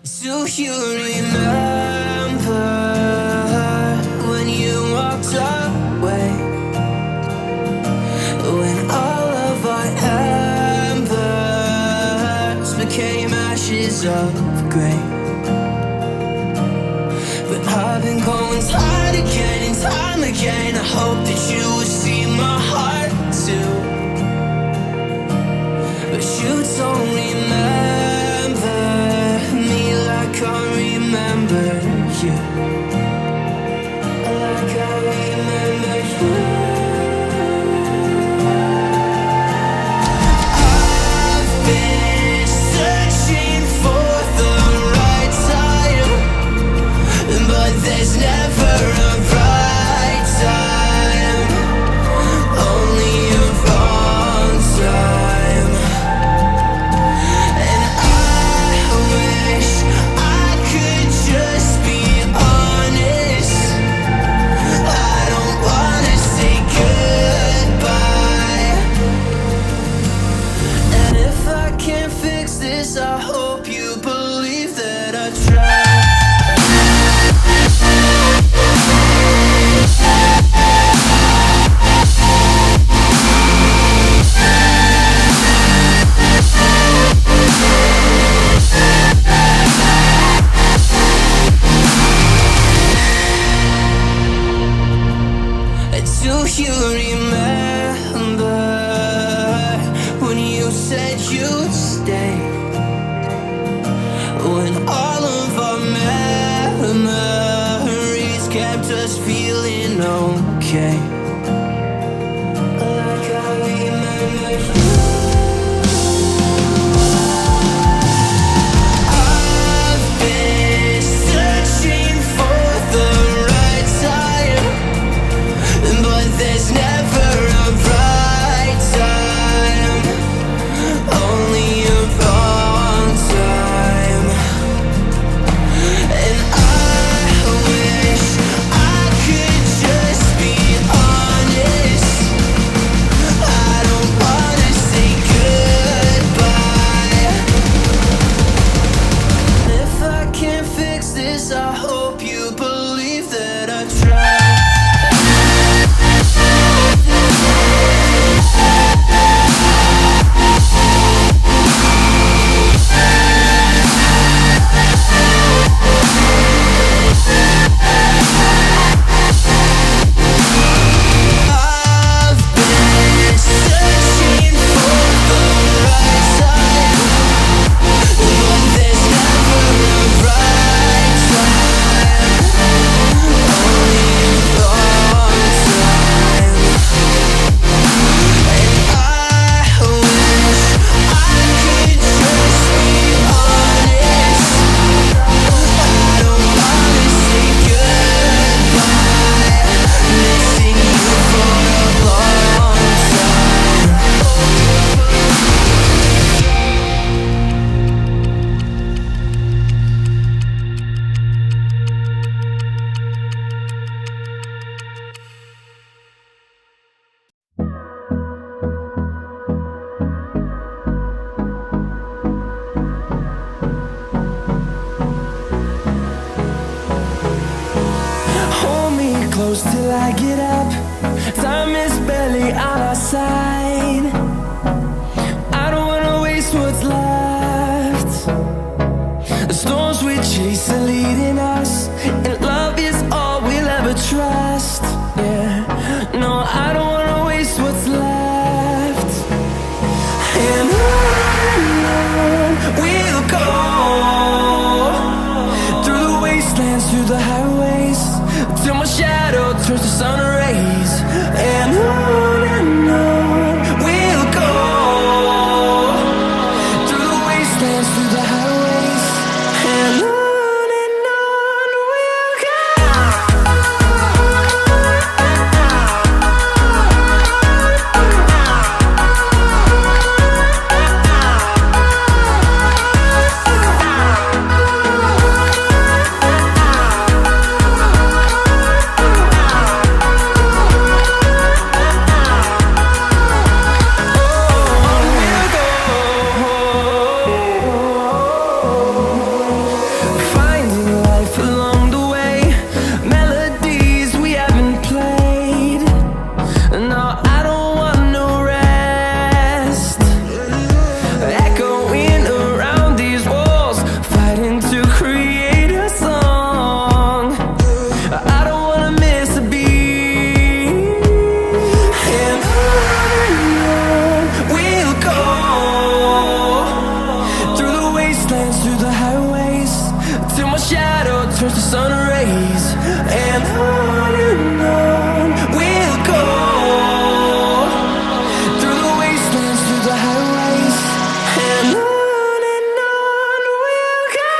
Do you remember when you walked away? When all of our embers became ashes of grey. But I've been going time again and time again. I hope that you would see my heart too. But you don't remember me like I remember you. Like I remember you. I've been searching for the right time, but there's never a right time, only a wrong time. And I wish I could just be honest. I don't wanna say goodbye. And if I can't fix this, I hope you believe that I tried. Do you remember when you said you'd stay? When all of our memories kept us feeling okay. Like I remember you. I've been searching for the right time, but there's never a right time, only a wrong time. And I wish I could just be honest. I don't wanna say goodbye. If I can't fix this, I hope you believe that I tried. I've been searching for the right time, but there's never a right time, only a wrong time. And I wish I could just be honest. I don't wanna say goodbye. Missing you for a long time. Hold me close till I get up. Time is barely on our side. I don't wanna waste what's left. The storms we chase are leading us, and love is all we'll ever trust. Yeah, no, I don't wanna waste what's left. And on we'll go, through the wastelands, through the highways, till my shadow turns to sun rays. And on we'll go, through the wastelands, through the highways. And on we'll go. till my shadow turns to sun rays. And on we'll go, through the wastelands, through the highways. And on we'll go.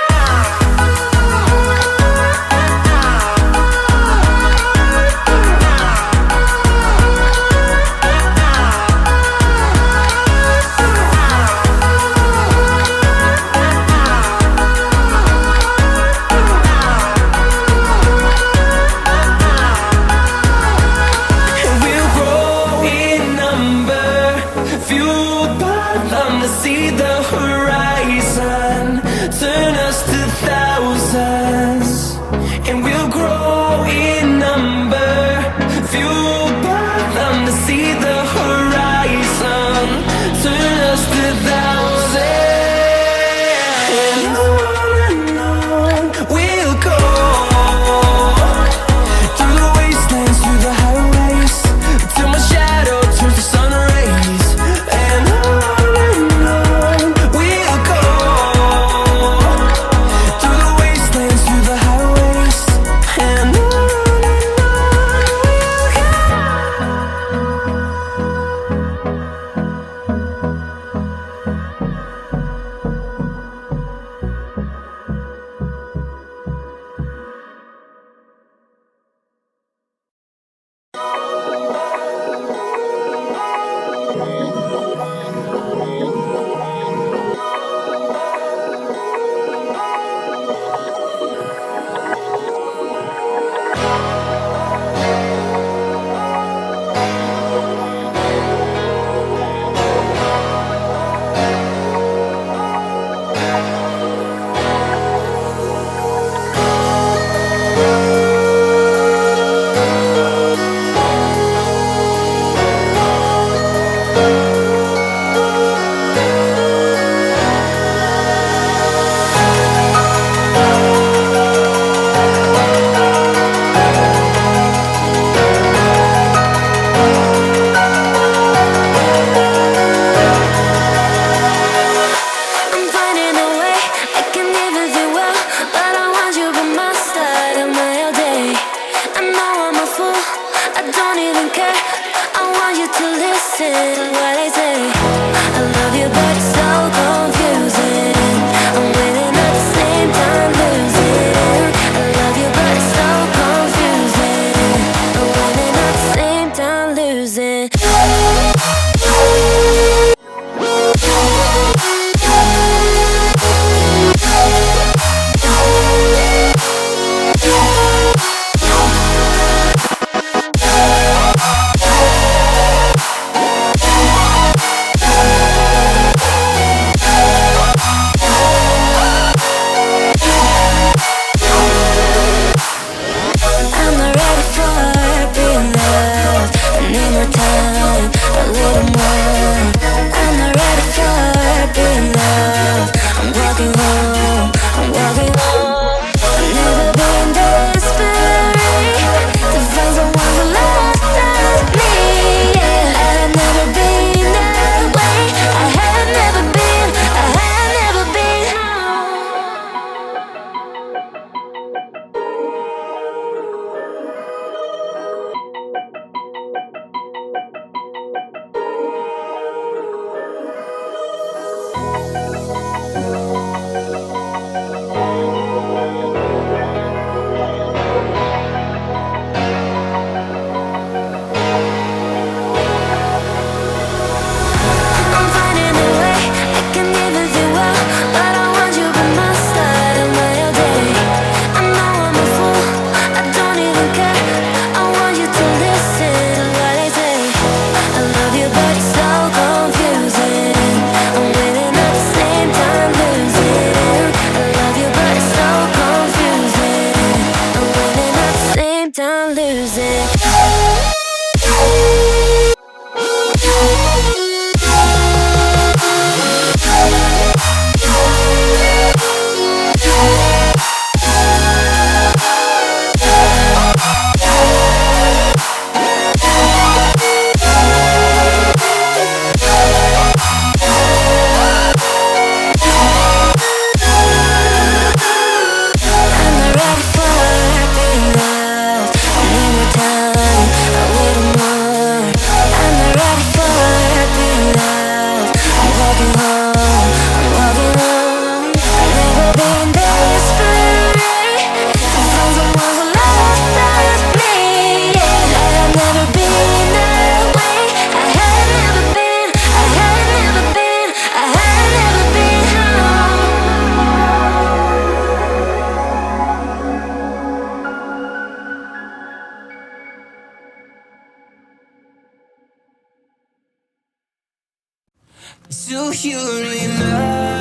Do you remember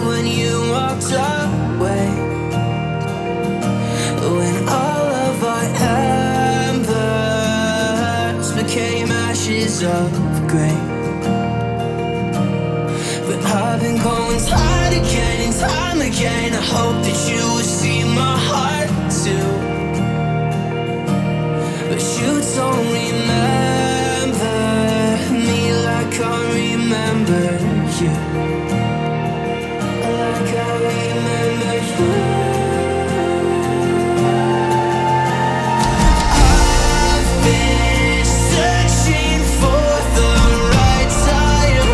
when you walked away? When all of our embers became ashes of grey. But I've been going time again and time again. I hope that you will see my heart too. But you don't remember me like I remember you. Like I remember you. I've been searching for the right time,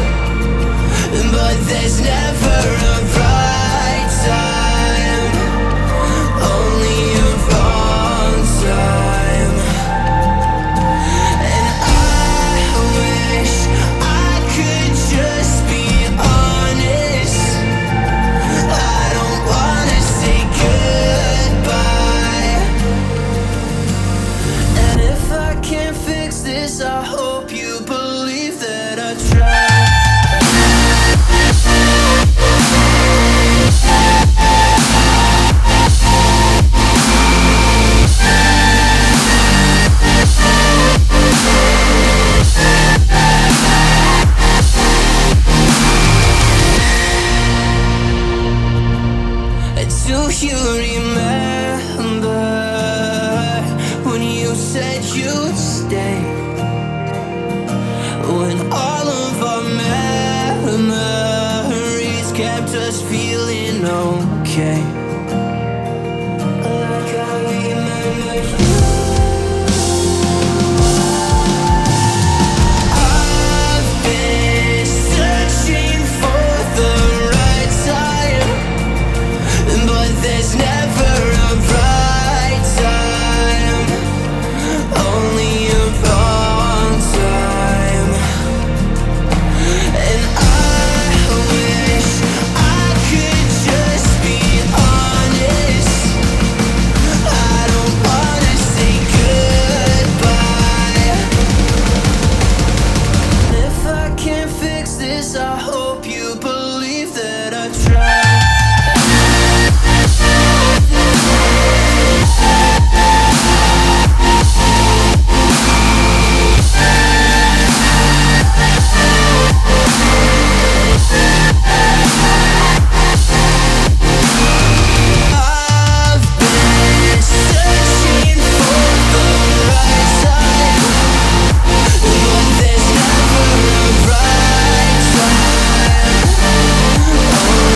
but there's never a right time, only a wrong time. And I wish I could just be honest. I don't wanna say goodbye. And if I can't fix this, I hope you believe that I tried. Do you remember when you said you'd stay? When all of our memories kept us feeling okay.